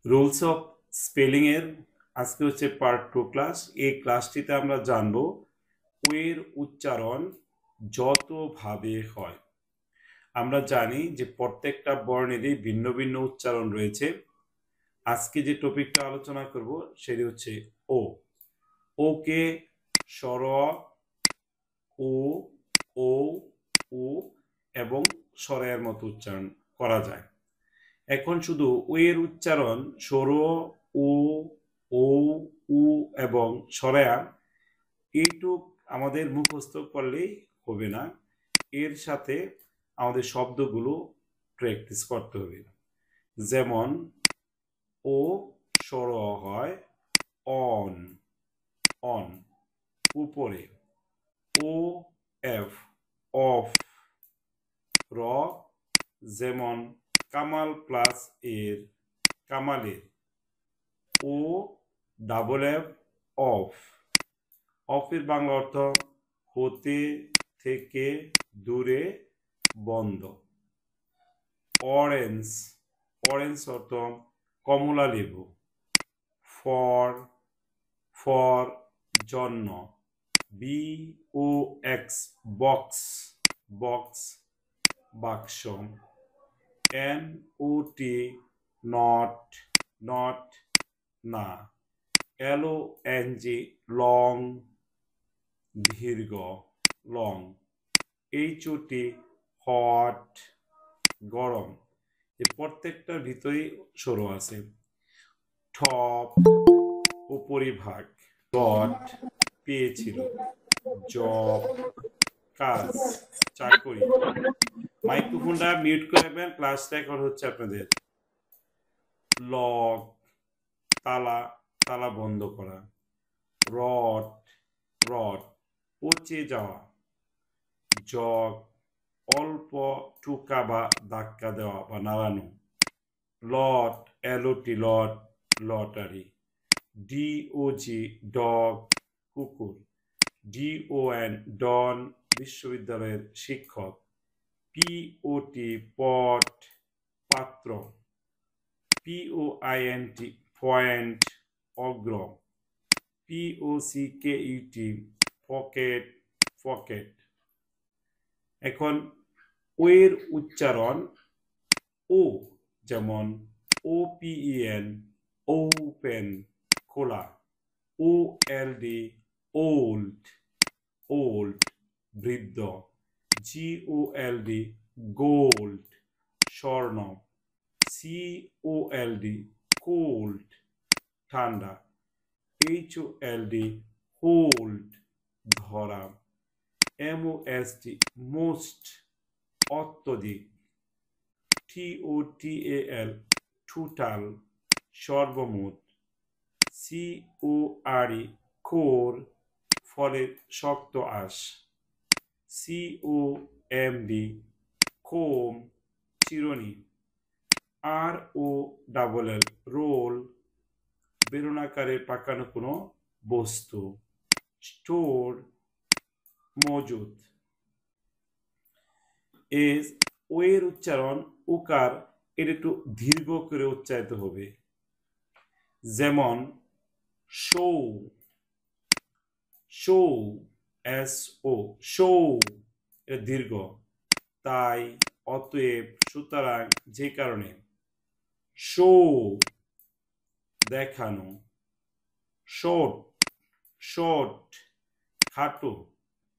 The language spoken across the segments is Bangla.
রুলস অফ স্পেলিং এর আজকে হচ্ছে পার্ট 2 ক্লাস। এই ক্লাসটিতে আমরা জানব ও এর উচ্চারণ যতভাবে হয়। আমরা জানি যে প্রত্যেকটা বর্ণেরই ভিন্ন ভিন্ন উচ্চারণ রয়েছে। আজকে যে টপিকটা আলোচনা করব সেটি হচ্ছে ও। ওকে স্বর ও, ও, উ এবং স্বরের মতো উচ্চারণ করা যায়। এখন শুধু ও এর উচ্চারণ স্বর ও, ও, উ এবং স্বরেয়া এইটুক আমাদের মুখস্থ করলেই হবে না, এর সাথে আমাদের শব্দগুলো প্র্যাকটিস করতে হবে। যেমন ও স্বর হয় অন, অন উপরে, ও এফ অফ, র যেমন কামাল প্লাস এর কামালের, ও ডাবল এফ অফ, অফের বাংলা অর্থ হতে থেকে দূরে বন্ধ। অরেঞ্জ, অরেঞ্জ অর্থ কমলা লেবু। ফর, ফর জন্য। B O X box, box বাক্স। N O T not, not না। L O N G long দীর্ঘ, long. H O T hot গরম। এই প্রত্যেকটার ভিতরেই সরু আছে। টপ উপরিভাগ, গট পেয়েছিল, জব কাজ চাকরি। মাইক্রোফোনটা মিউট করে রাখবেন, ক্লাস রেকর্ড হচ্ছে আপনাদের। লক তালা, তালা বন্ধ করা। রড, রড পচে যাওয়া। জগ অল্প টুকা বা ধাক্কা দেওয়া বা নাড়ানো। Lot L O T lot lottery. D O G dog কুকুর। ডিওএন ডন বিশ্ববিদ্যালয়ের শিক্ষক। পিওটি পট পাত্র। পিওআইএনটি পয়েন্ট অগ্র। P O C K E T pocket, pocket. এখন ও এর উচ্চারণ ও, যেমন ওপিইএন ওপেন খোলা। O L D old, old বৃদ্ধ। GOLD গোল্ড স্বর্ণ। COLD কোল্ড ঠান্ডা। HOLD হোল্ড ধরা। MOST মোস্ট অত্যধিক। TOTAL টোটাল সর্বমোট। CORE কোর ফলের শক্ত আঁশ। COMB কোম চিরুনি। ROLL রোল বেলুনাকারে পাকানো কোনো বস্তু। স্টোর মজুদ। ও এর উচ্চারণ উকার এর একটু দীর্ঘ করে উচ্চারিত হবে। যেমন শো, শো SO শো এর দীর্ঘ, তাই অতএব সুতরাং যে কারণে। শো দেখানো। শর্ট, শর্ট খাটো,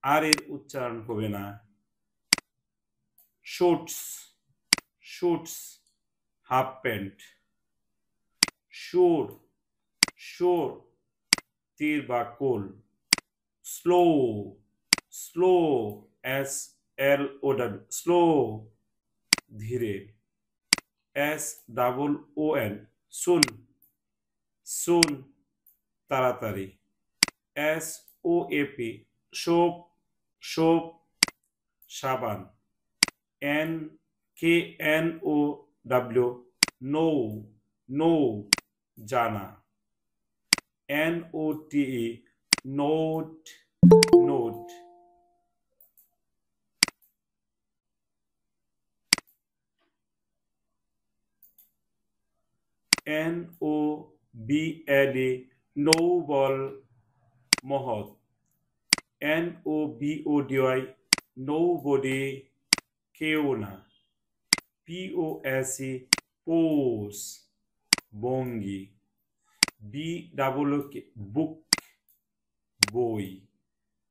আর এর উচ্চারণ হবে না। Shorts, shorts half pant. Shore, shore তীর বা কোল। স্লো, স্লো SLOW স্লো ধীরে। SOON সুন, সুন তাড়াতাড়ি। SOAP সোপ, সোপ সাবান। NKNOW নো, নো জানা। NOTE note, note. NOBLE noble মহৎ, NOBODY nobody কেউ না, POSE পোষ ভঙ্গি, BOOK বুক বই,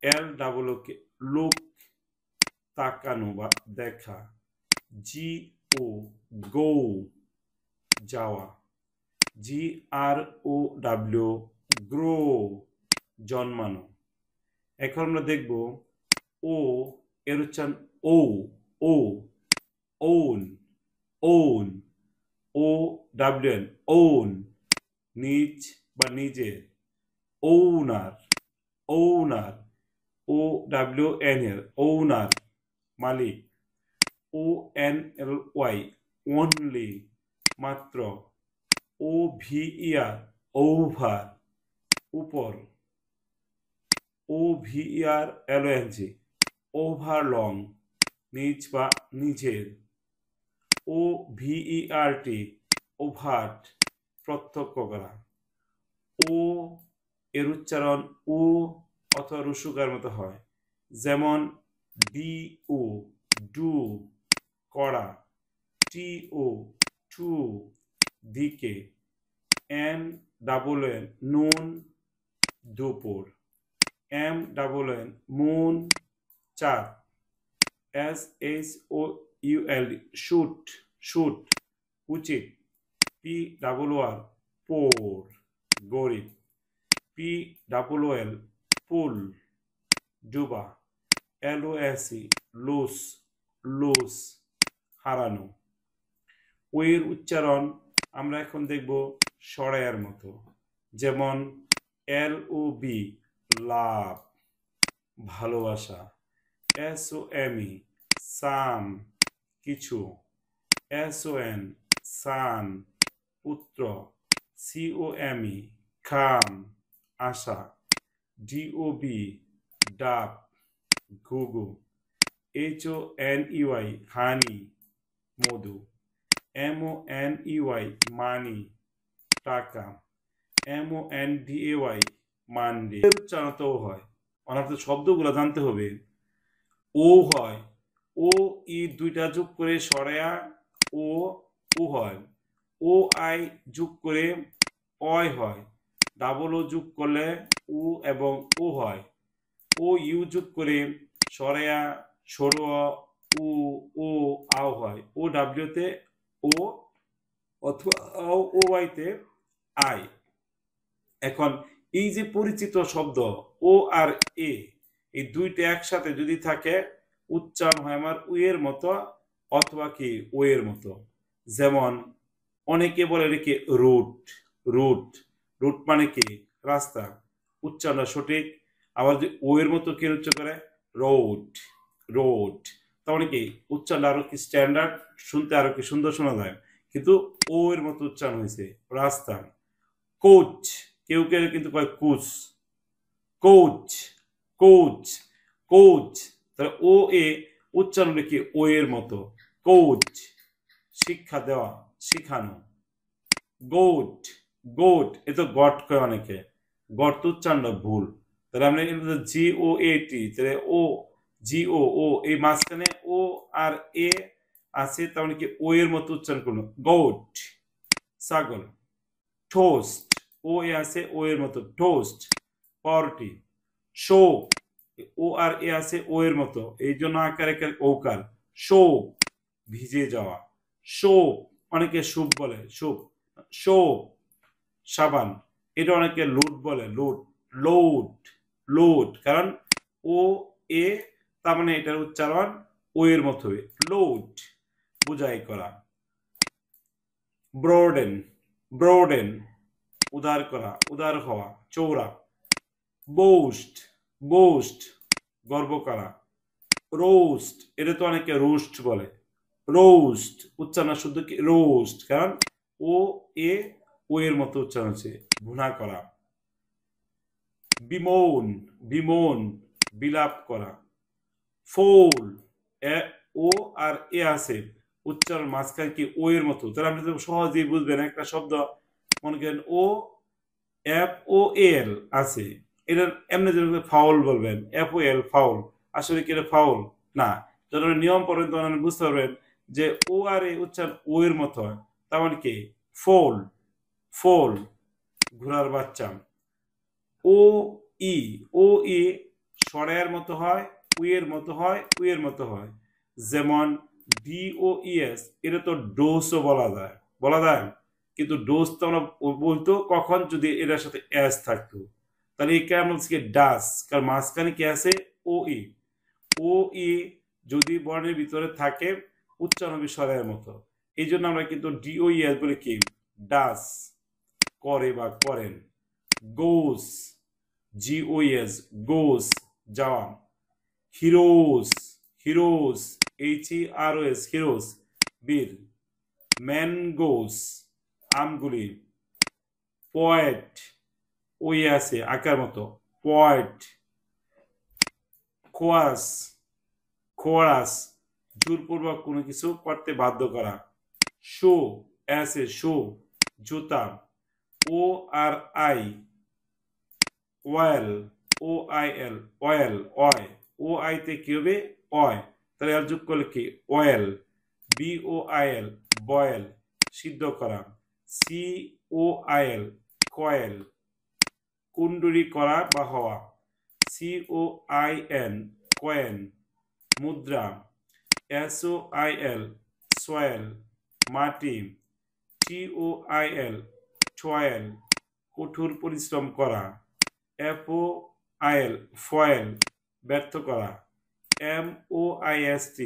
LOOK লোক তাকানো বা দেখা, GO গো যাওয়া, GROW গ্রো জন্মানো। এখন আমরা দেখব ও এর উচ্চারণ ও ও ওন ওন OWN ওন নিজ বা নিজের, ওনার ওনার OWN এর ওনার মালিক, ONLY অনলি মাত্র, OVER ওভার উপর, OVERLONG ওভারলং নিজ বা নিজের, OVERT ওভার্ট প্রত্যক্ষ করা। ও এর উচ্চারণ ও অথবা রুসুকার মতো হয়, যেমন DO ডু করা, TO টু দিকে, NNN নুন দুপুর, MNN মুন চাঁদ, SHOUL শুট শুট উচিত, PRR পোর গরিব, PWL পুল ডুবা, LOSE লুস লুস হারানো। ওয়ের উচ্চারণ আমরা এখন দেখব সরাইয়ের মতো, যেমন LOB লাভ ভালোবাসা, SOME সাম কিছু, SON সান পুত্র, COME খাম আশা, DOB ডাব ঘুঘু, HONEY হানি মধু, MONEY মানি টাকা, MONDAY মান্ডে। উচ্চারণও হয়, অনার্থ শব্দগুলো জানতে হবে। ও হয়, ও ই দুইটা যোগ করে সরায়া ও ও হয়, ও আই যোগ করে অয় হয়, ডাবল ও যোগ করলে উ এবং ও হয়, ও ইউ যোগ করে সরায়া সরু উ ও আও হয়, ও ডাব্লিউতে ও অথবা ও ওয়াইতে আই। এখন এই যে পরিচিত শব্দ ও আর এ, এই দুইটা একসাথে যদি থাকে উচ্চারণ হয় আমার উয়ের মতো অথবা কি ও এর মতো। যেমন অনেকে বলে রেখে রুট রুট রুট মানে কি রাস্তা, উচ্চারণ সঠিক। আবার যদি ও এর মতো কে উচ্চারণ করে রোড রোড, তাহলে কি উচ্চারণ আরো কি স্ট্যান্ডার্ড, শুনতে আরো কি সুন্দর শোনা যায়, কিন্তু ও এর মতো উচ্চারণ হয়েছে রাস্তা। কোচ কেউ কেউ কিন্তু কয় কুচ, কোচ কোচ কোচ, তাহলে ও এ উচ্চারণ কি ও এর মতো, কোচ শিক্ষা দেওয়া শিখানো। গোট গোট এ তো গট কয় অনেকে, গট তো উচ্চারণটা ভুল, তাহলে আমরা GOAT, তাহলে ও GO ও এই মাঝখানে ও আর এ আছে, তাহলে কি ও এর মতো উচ্চারণ করলো গোট ছাগল। টোস্ট ও এ আছে ও এর মতো টোস্ট পাউরুটি। শোক ও আর এ আছে ও এর মতো, এই জন্য আকারে ওকার শোক ভিজে যাওয়া। শোক অনেকে সুপ বলে সুপ, শোক সাবান, এটা অনেকে লুট বলে লুট, লোড লোড, কারণ ও এ তার মানে এটার উচ্চারণ ও এর মতো হবে লোড বুঝাই করা। ব্রোডেন ব্রোডেন উদার করা উদার হওয়া চৌড়া। বোস্ট বোস্ট গর্ব করা। রোস্ট এটা তো অনেকে রোস্ট বলে, রোস্ট উচ্চারণ শুদ্ধ কি রোস্ট, কারণ ও এ ও এর মতো উচ্চারণ হচ্ছে ভুনা করা। বিমৌন বিমৌন বিলাপ করা। ফোল ও আর এ আছে উচ্চারণ মাঝখানে কি ও এর মতো, তাহলে আপনি তো সহজেই বুঝবেন একটা শব্দ মনে করেন ও FOL আছে, এটা এমনি যেন ফাউল বলবেন, FOL ফাউল, আসলে কি এটা ফাউল না। যখন নিয়ম পড়বেন তখন বুঝতে পারবেন যে ও আর এ উচ্চারণ ও এর মতো হয়, তার মানে কি ফোল, ফোল ঘোড়ার বাচ্চা। ও ই, ও ই সরের মতো হয়, উইয়ের মতো হয়, উইয়ের মতো হয়। যেমন DOES, এটা তো ডোসও বলা যায়, বলা যায়, কিন্তু ডোজ তো আমরা বলতো কখন যদি এটার সাথে এস থাকতো, তাহলে এই কেমন ডাস, কারণ মাঝখানে কি আছে ও ই, ও ই যদি বর্ণের ভিতরে থাকে উচ্চারণ হবে স্বরের মতো, এই জন্য আমরা কিন্তু DOES বলে কি ডাস, করে বা করেন। গোস, GOS গোস যাওয়া। হিরোস, হিরোস HEROS হিরোস বীর। ম্যানগোস আমগুলি। পয়েট, ওই আছে আকার মতো পয়েট। কোয়াস, কোরাস জোরপূর্বক কোনো কিছু করতে বাধ্য করা। শো আছে শো জুতা। ORI ওয়েল, OIL অয়েল, অয়, OI তে কি হবে অয়, তাহলে আর যোগ করলে কি অয়েল। BOIL বয়েল সিদ্ধ করা। COIL কয়েল কুণ্ডুরি করা বা হওয়া। COIN কয়েন মুদ্রা। SOIL সয়েল মাটি। TOIL টয়েল কঠোর পরিশ্রম করা। FOIL ফয়েল ব্যর্থ করা। MOIST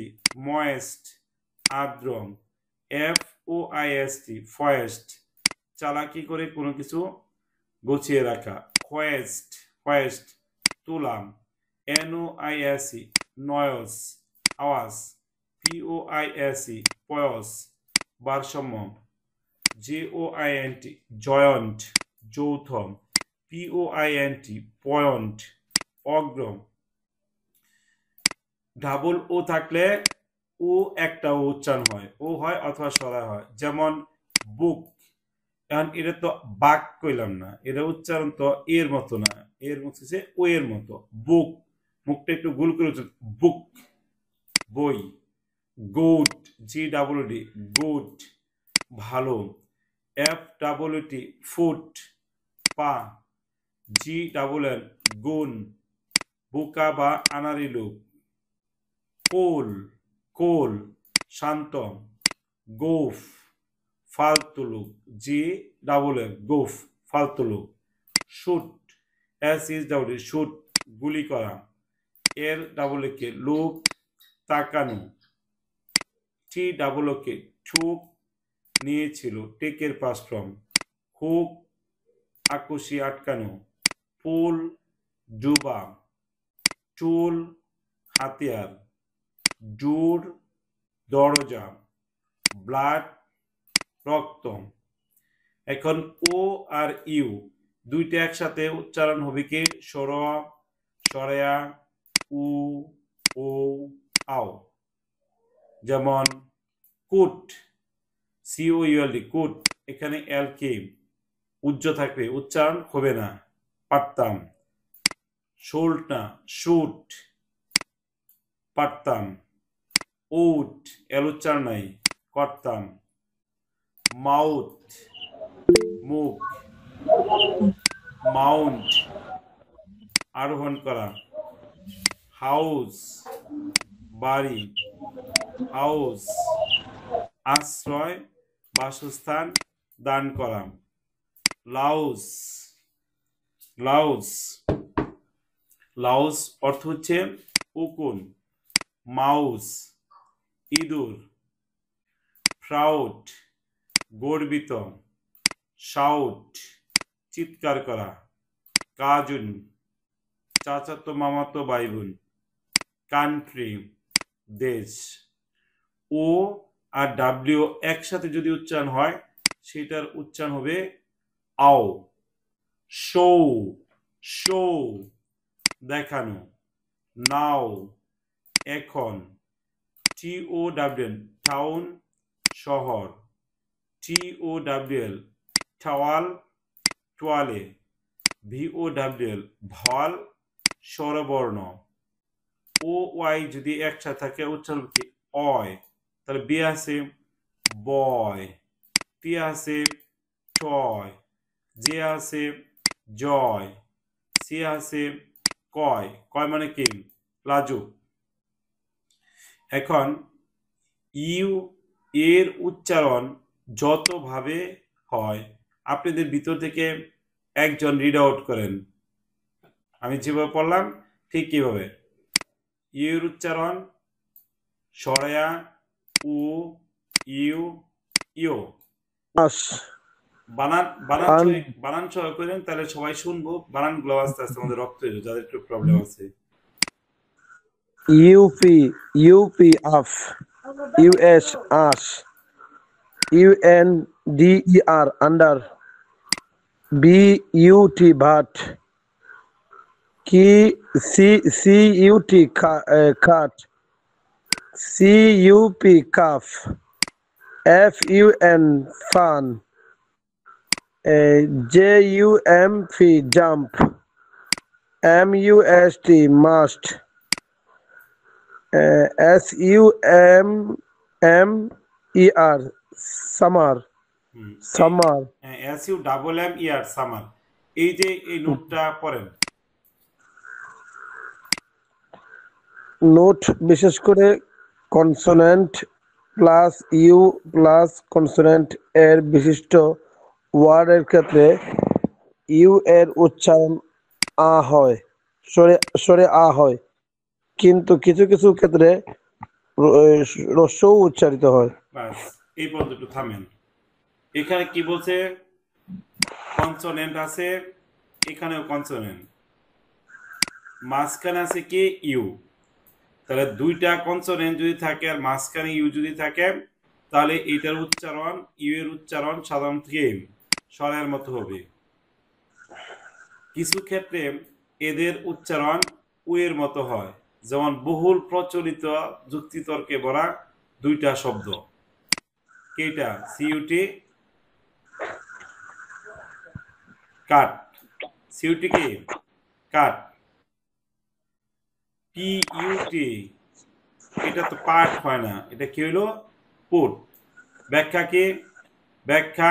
ময়েস্ট আর্দ্র। FOIST ফয়েস্ট চালাকি করে কোনো কিছু গুছিয়ে রাখা। হোয়েস্ট, হোয়েস্ট তুলাম। NOISE নয়স আওয়াজ। POISE পয়স ভারসাম্য। JOINT জয়ন্ট যৌথ। POINT পয়েন্ট অগ্রম। ডাবল ও থাকলে ও একটা উচ্চারণ হয়, ও হয় অথবা সরা হয়, যেমন বুক। এখন এটা তো বাক কইলাম না, এটা উচ্চারণ তো এর মতো না, এর মতো ও এর মতো। বুক মুখটা একটু গোল করে উচ্চারণ, বুক বই। গোট GOOD গোট ভালো। FOOT ফুট পা। GNN গুণ বোকা বা আনারি লোক। কোল, কোল শান্ত। গোফ ফালতু লোক। GNN গোফ ফালতু লোক। শুট SHOOT শুট গুলি করা। LOOK লোক তাকানো। TOOK ঠুক নিয়েছিল, টেকের পাস্ট ফর্ম। হুক আকশি আটকানো। পুল ডুবা। টুল হাতিয়ার। ডোর দরজা। ব্লাড রক্ত। এখন ও আর ইউ দুইটা একসাথে উচ্চারণ হবে কি সরয়া, সরেয়া, উ, ও, আও। যেমন কুট COULD কুট, এখানে এল কে উজ্জ থাকবে, উচ্চারণ হবে না, পারতাম। শোল্ট না শুট পারতাম। উট এল উচ্চারণ নাই, করতাম। মাউথ মুখ। মাউন্ট আরোহণ করা। হাউস বাড়ি। হাউস আশ্রয় বাসস্থান দান করা। লাউস, লাউস, লাউস অর্থ হচ্ছে উকুন। মাউস ইঁদুর। প্রাউড গর্বিত। শাউট চিৎকার করা। কাজুন চাচাতো মামাতো ভাই বোন। কান্ট্রি দেশ। ও আর ডাব্লিউ একসাথে যদি উচ্চারণ হয় সেটার উচ্চারণ হবে আও। শো, শো দেখানো। নাও এখন। TOWN টাউন শহর। TOWL টাওয়াল, টোয়ালে, VOWL, ভল স্বরবর্ণ। ও ওয়াই যদি একসাথে থাকে উচ্চারণ কি অয়, তাহলে বি আছে বয়, টি আছে টয়, জে আছে জয়, সি আছে কয়। কয় মানে কি লাজুক। এখন ইউ এর উচ্চারণ যতভাবে হয় আপনাদের ভিতর থেকে একজন রিড আউট করেন। আমি যেভাবে পড়লাম ঠিক কিভাবে। ইউ এর উচ্চারণ সরেয়া, উ, ইউ, ইউ। আস, বানান বানান আন, বানান সহ করেন, তাহলে সবাই শুনবো। বানানগুলো আস্তে আস্তে আমাদের রক্ত হয়ে যাবে, যাদের একটু প্রবলেম আছে। U P up, U S us, UNDER under, BUT but, CUT cut, CUP cup, FUN fun, JUMP jump, MUST must, SUMMER summer, summer. SUMMER summer. এই যে এই নোটটা পড়েন। নোট বিশেষ করে consonant plus U plus consonant এর বিশিষ্ট ওয়ার্ডের ক্ষেত্রে ইউ এর উচ্চারণ আ হয়, সরে আ হয়, কিন্তু কিছু কিছু ক্ষেত্রে রস্যও উচ্চারিত হয়। বাস, এই পর্যন্ত একটু থামেন। এখানে কি বলছে, কনসোনেন্ট আছে, এখানেও কনসোনেন্ট, মাঝখানে আছে কি ইউ। তাহলে দুইটা কনসোনেন্ট যদি থাকে আর মাঝখানে ইউ যদি থাকে, তাহলে এটার উচ্চারণ, ইউ এর উচ্চারণ সাধারণত কি স্বরের মতো হবে। কিছু ক্ষেত্রে এদের উচ্চারণ উ এর মতো হয়, যেমন বহুল প্রচলিত যুক্তিতর্কে ভরা দুইটা শব্দ। কেটা সিইউটি কাট, সিইউটি কি কাট, PUT এটা তো পার্ট হয় না, এটা কি হইলো পুট। ব্যাখ্যা কি, ব্যাখ্যা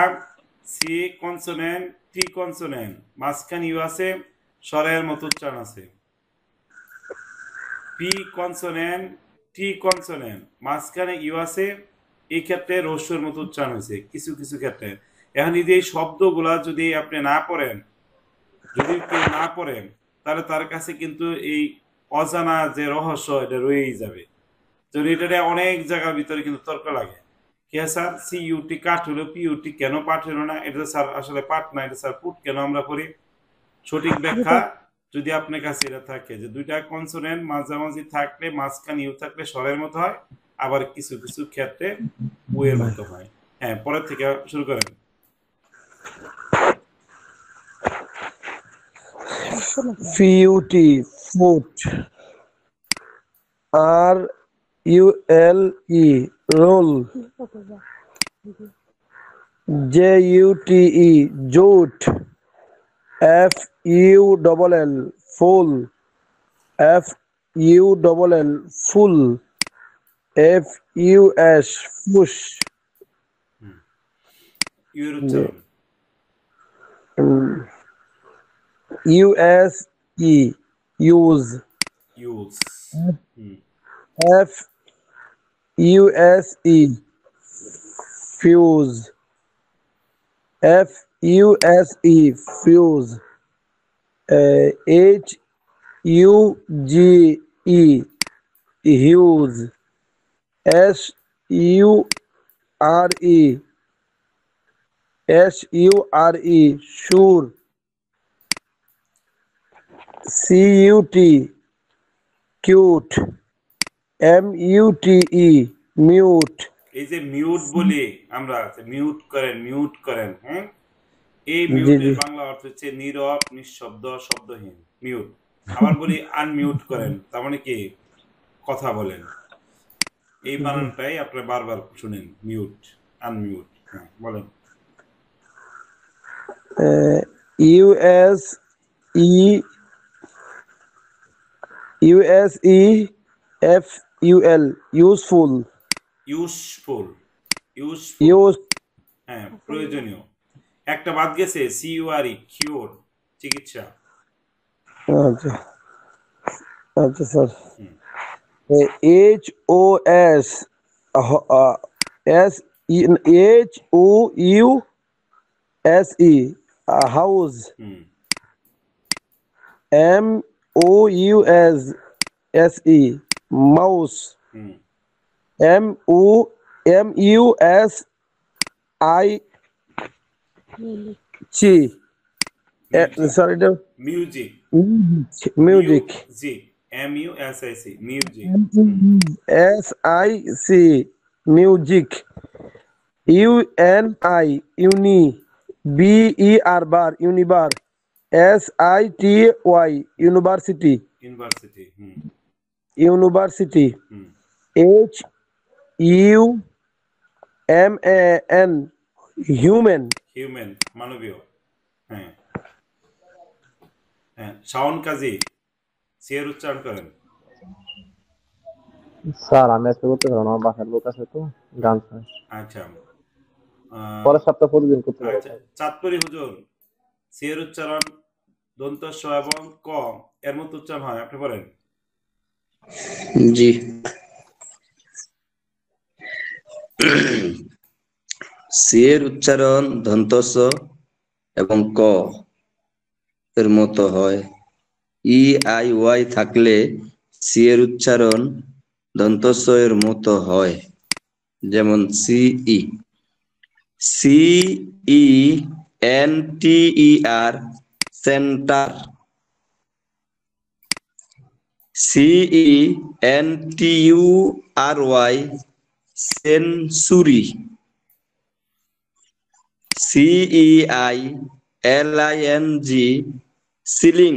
সি কনসোনেন্ট, টি কনসোনেন্ট, মাঝখানে ইউ আছে, স্বরের মতো উচ্চারণ আছে। পি কনসোনেন্ট, টি কনসোনেন্ট, মাঝখানে ইউ আছে, এই ক্ষেত্রে রস্যের মতো উচ্চারণ হয়েছে কিছু কিছু ক্ষেত্রে। এখন যদি এই শব্দগুলা যদি আপনি না পড়েন, যদি কেউ না পড়েন, তাহলে তার কাছে কিন্তু এই অজানা যে রহস্য এটা রয়েই যাবে। যদি এটা অনেক জায়গার ভিতরে কিন্তু তর্ক লাগে, কে স্যার সিইউটি কাট হলো, পিইউটি কেন পাঠ হলো না, এটা স্যার আসলে পাঠ না, এটা স্যার পুট কেন আমরা করি। সঠিক ব্যাখ্যা যদি আপনার কাছে এটা থাকে যে দুইটা কনসোনেন্ট মাঝামাঝি থাকলে, মাঝখানে ইউ থাকলে স্বরের মতো হয়, আবার কিছু কিছু ক্ষেত্রে উ এর মতো হয়। হ্যাঁ, পরের থেকে শুরু করেন। FUT foot, RULE rule, JUTE jute, FULL full, FULL full, FUS fuss, U এর উচ্চারণ USE use, use. FUSE fuse, FUSE fuse, HUGE huge, SURE sure, CUT cute, MUTE mute. এই যে মিউট বলি আমরা, মিউট করেন মিউট করেন, হ্যাঁ, এই জি মিউটের জি বাংলা অর্থ হচ্ছে নীরব, নিঃশব্দ, শব্দহীন, মিউট। আবার বলি আনমিউট করেন, তার মানে কি কথা বলেন। এই বানানটাই আপনারা বারবার শুনেন, মিউট, আনমিউট। হ্যাঁ বলেন। USE USEFUL useful useful use হ্যাঁ প্রয়োজনীয়। একটা বাদ গেছে, CURE কিওর, চিকিৎসা। আচ্ছা আচ্ছা sir hmm, HOS HOUSE house hmm, MOUSE mouse hmm, MUSIC music, sorry the music, music MUSIC music. Hmm, SIC music UNI BER bar unibar SITY university university. Hmm, university hmm, HUMAN human human মানবীয়। হ্যাঁ হ্যাঁ, শাওন কাজী, এর উচ্চারণ করেন। স্যার আমি আজকে বলতে পারবো না, আমার বাসার লোক আছে তো, গান স্যার আচ্ছা পরের সপ্তাহ প্রতিদিন করতে পারবো আচ্ছা, স্যার। চাঁদপুরি হুজুর, এর উচ্চারণ দন্ত স এবং ক এর মতো উচ্চারণ হয়, আপনি বলেন। জি, সি এর উচ্চারণ দন্ত স এবং ক এর মতো হয়। ই আই ওয়াই থাকলে সি এর উচ্চারণ দন্ত স এর মতো হয়। যেমন সিই, CENTER centre, CENTURY century, CEILING ceiling,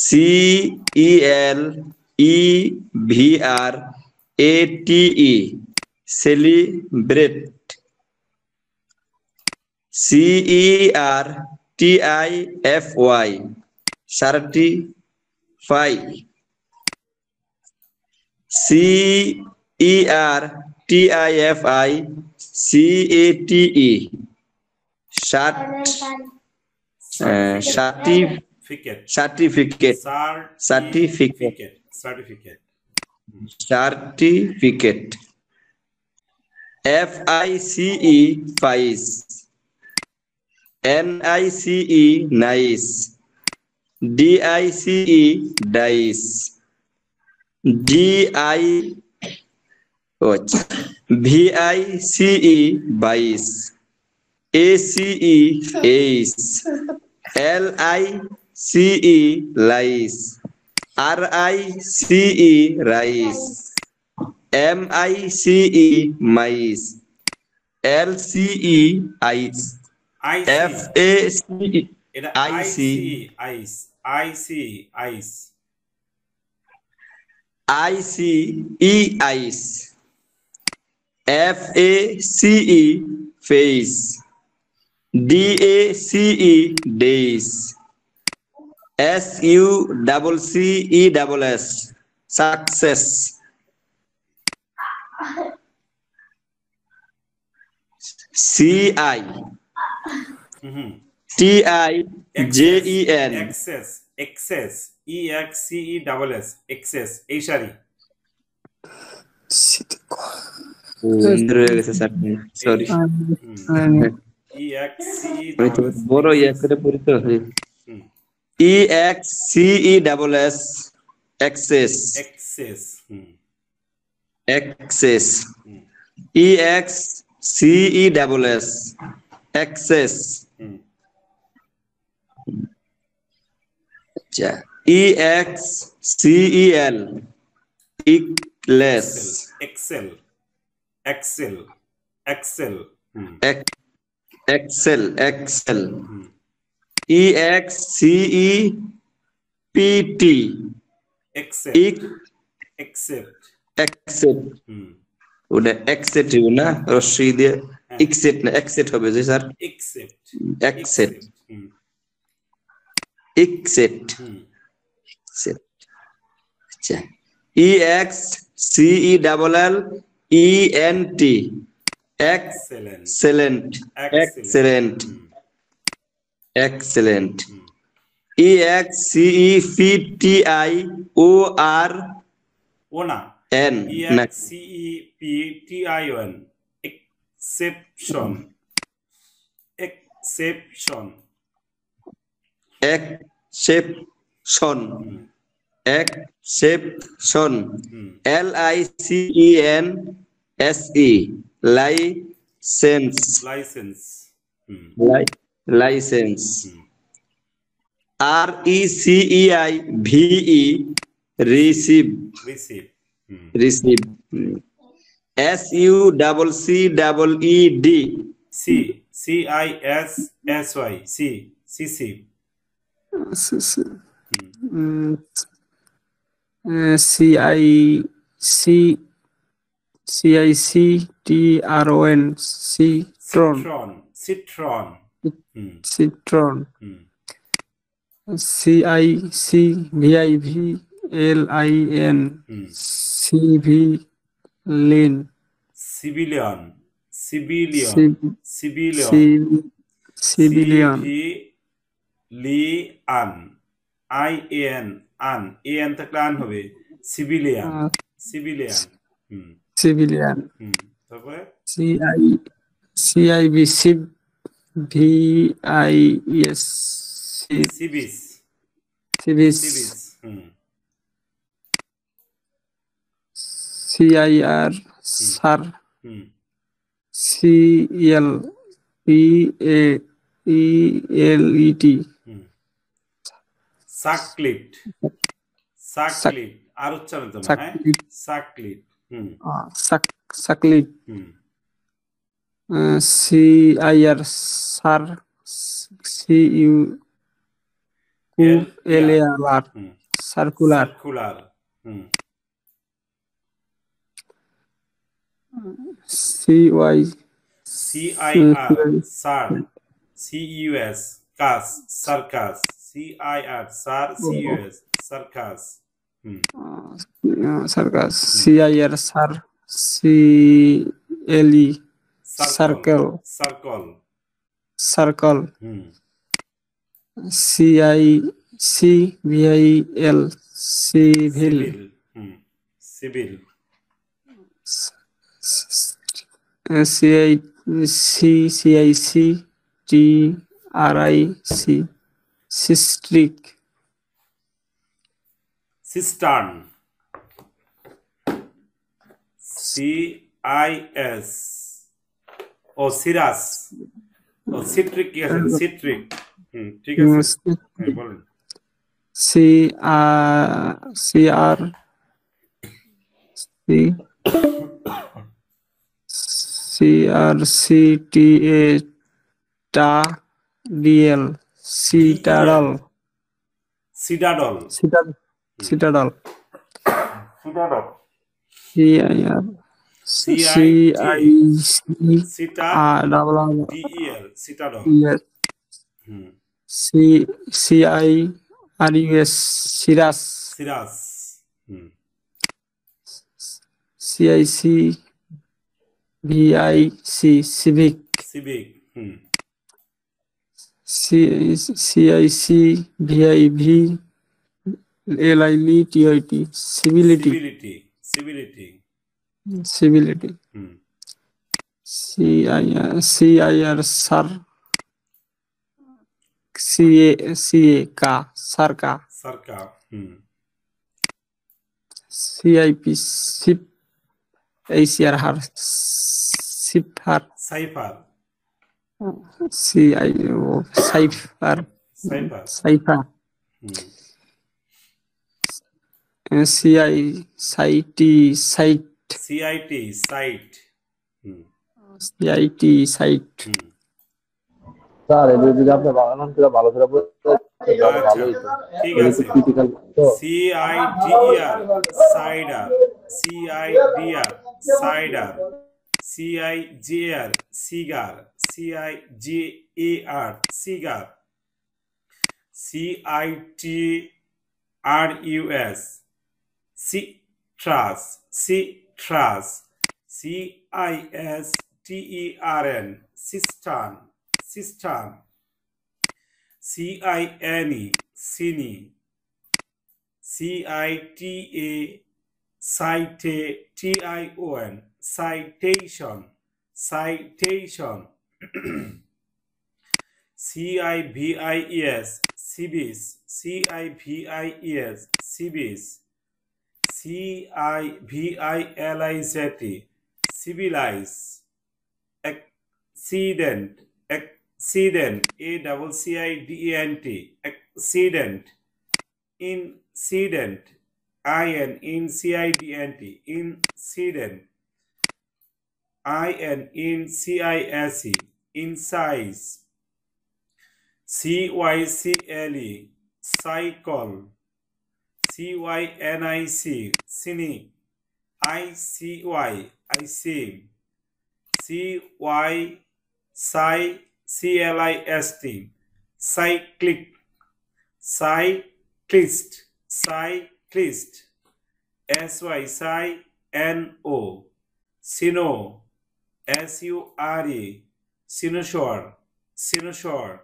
CELEVRATE celebrate, CERTIFY certify, CERTIFI CATE certificate, certificate, certificate, certificate. Certificate, FICE ফাইস, NICE nice, DICE dice, DI VICE বাইস, ACE এইস, LICE lines, RICE rice, MICE মাইস, LCE আইস, আইসি, FACE এটা আইসি, আইস, আইসি, আইস। ICE আইস, FACE face, DACE days, SUCCESS success, CI হুম, TIJEN access, excess, EXCESS access, এই সারি। রয়ে গেছে স্যার, সরি EXCESS বড় ইয়ে করে পড়তে হয়। EXCESS excess, excess. Excess, EXCESS excess, আচ্ছা EXCEL ইকলেস, excel, excel, excel. Excel, excel, EXCEPT except, except. Except, ওটা এক্সেপ্ট না রশ্মি দিয়ে এক্সেপ্ট না এক্সেপ্ট হবে ji sir except except except আচ্ছা E X C E double L E N T excellent excellent excellent E X C E P T I O R O না এন না EXCEPTION exception exception exception exception LICENSE license license license RECEIVE receive receive receive SUCCEED C CISSY C CICTRON citron citron citron CICVIVLIN civilian civilian civilian civilian civilian civilian IAN an an থাকলে আন হবে civilian civilian civilian তারপরে CIB VIS civis civis CIR SAR CLPAELET সাকলিট সাকলিট আর উচ্চারণ তো না হ্যাঁ সাকলিট সাকলিট CIR SAR CULAR circular circular CY CIR SAR CUS CAS circus CIR SAR CUS circus circus CIR SAR CLE circle circle CICVIL civil civil CICTRIC cystric cistern CIS ও সিরাস ও সিট্রিক কি আছে সিট্রিক ঠিক আছে বলেন CR CRCTA টা DL citadel citadel citadel CIR CIRUS Siras CICVIC civic CICVIV LILITIT civility CIR SAR CA sarka CIP SIP ACR har cipher CIO cipher CI site sir এটা যদি আপনি বানান করে ভালো করে বলতে ভালো হইতো ঠিক আছে ক্রিটিক্যাল তো CIDER cider CIDR cider CIGAR, cigar, CIGAR, cigar, CITRUS, citrus, citrus, CISTERN, cistern, cistern, CINE, cine, CITA, citation, citation, citation, CIVIES, civis, CIVIES, civis, CIVILIZ, civilize, accident, accident, ACCIDENT, accident, incident, INCIDENT, incident, INCISE, incise, CYCLE, cycle, CYNIC, cynic, ICY, IC, CY, CLIST, cyclic, cyclist, cyclist, SY, NO, sino, SURE, cynosure, cynosure,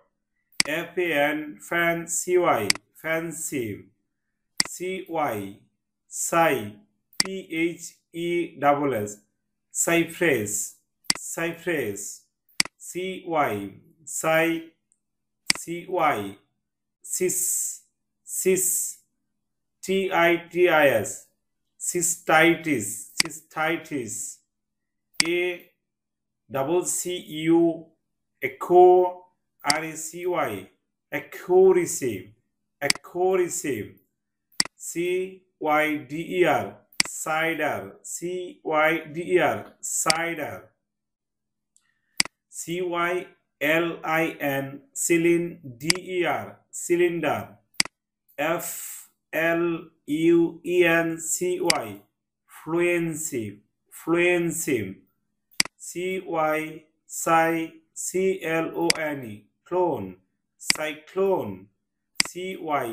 FAN, fan, CY, fancy, CY, Psy, PHESS, cypress, cypress, CY, Psy, CY, cis, cis, TITIS, cystitis, cystitis, ACCU, echo, RACY, accuracy, accuracy, CYDER, cider, CYDER, cider, CYLIN, cylinder, cylinder, FLUENCY, fluency, fluency, CY, CLONE, clone, cyclone, CY,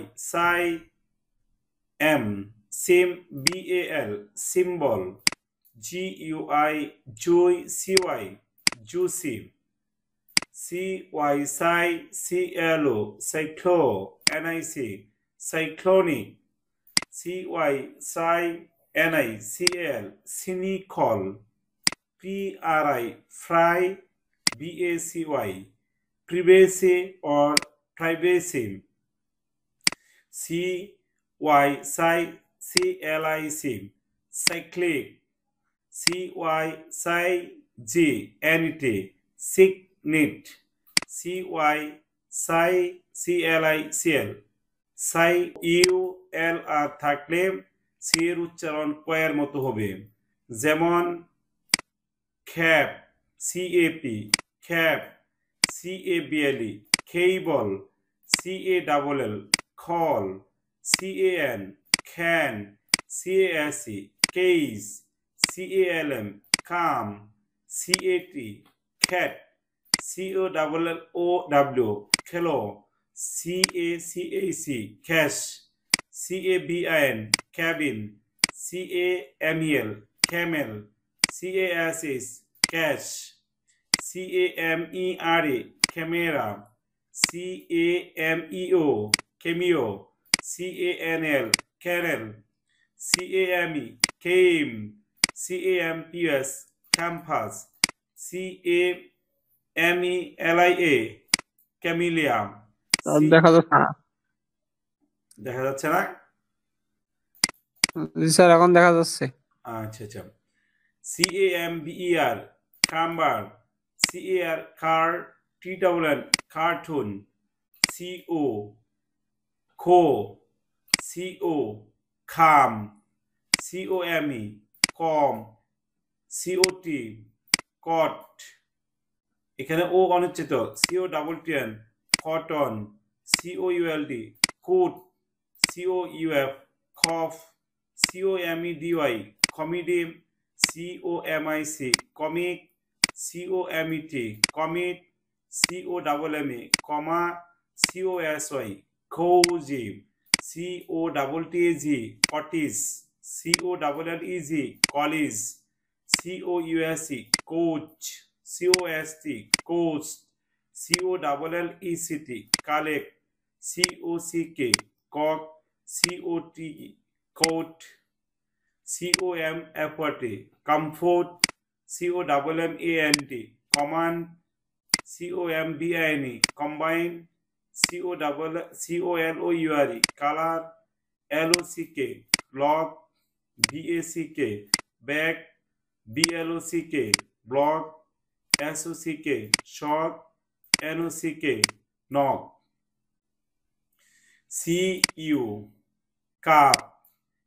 sim, BAL, symbol, GUI, joy, CY, juicy, CY, CLO, cyclo, NIC, cyclonic, CY, NICL, cynical, PRI, fry, BACY, privacy or privacy, CY, CLIC, cyclic, CY, NT, cygnit, CY, CLICL, ULR থাকলে সি এর উচ্চারণ কয়ের মতো হবে, যেমন খ্যাপ, CAP, খ্যাপ, CABLE, খেইবল, CALL, খল, CAN, can, CASE, case, CALM, calm, CAT, cat, COLLOW, খেলো, CACAC, cash, CABIN, cabin, CAMEL, camel, CASS, cash, CAMERA, camera, CAMEO, cameo, CANL, canal, CAME, came, CAMPS, campus, CAMELIA, camellia, দেখা যাচ্ছে না। দেখা যাচ্ছে না? জি স্যার, এখন দেখা যাচ্ছে। আচ্ছা আচ্ছা, CAMBER, camber, CAR, car, TWN, cartoon, CO, co, CO, calm, COME, com, COT, cot, এখানে ও অনুচ্ছেদ, COTTN, cotton, COULD, coat, COUF, cough, COMEDY, comedy, COMIC, comic, COMET, commit, COMMA, comma, COSY, cozy, COTTAG, cottage, COLLEG, college, COUSE, coach, COST, coast, COLLECT, collect, COCK, cock, COTE, coat, COMFORT, comfort, COMMANT, command, COMBINE, combine, COLOURE, color, LOCK, log, BACK, back, BLOCK, block, SOCK, shock, NOCK, knock, CU, cup,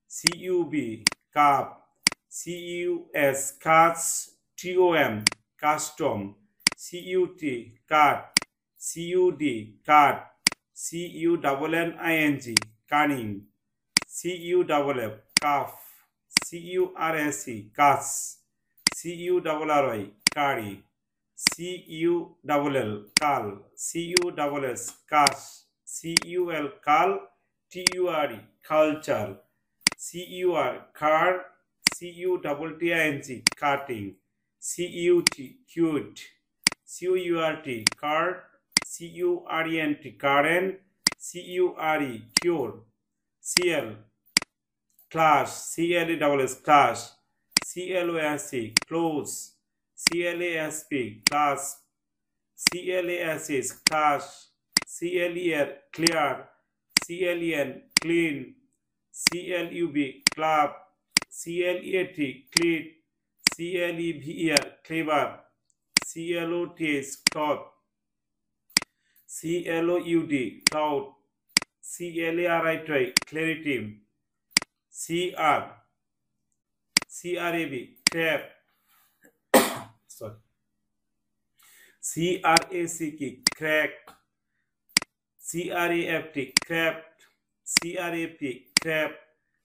CUB, cup, CUS, cuts, TOM, custom, CUT, cut, CUD, cut, CUNNING, cunning, CUFF, cuff, CURSE, cuss, CURRY, curry, CULL, cull, CUSS, cuss, CUL, cull, TURE, culture, CUR, cur, CUTTING, cutting, CUT, cute, CURT, curt, CURENT, current, CURE, cure, CL, clash, CLESS, clash, CLOSE, close, CLASP, clasp, CLASS, clash, CLER, clear, CLEN, clean, CLUB, club, CLET, cleat, CLEVER, clever, CLOTS, cloth, CLOUD, cloud, CLARITY, clarity, CRAB, crab, sorry, CRACK, crack, CRAFT, craft, CRAP, crap,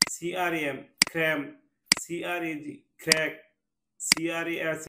CRAM, cram, CRAG, crack, CRAS,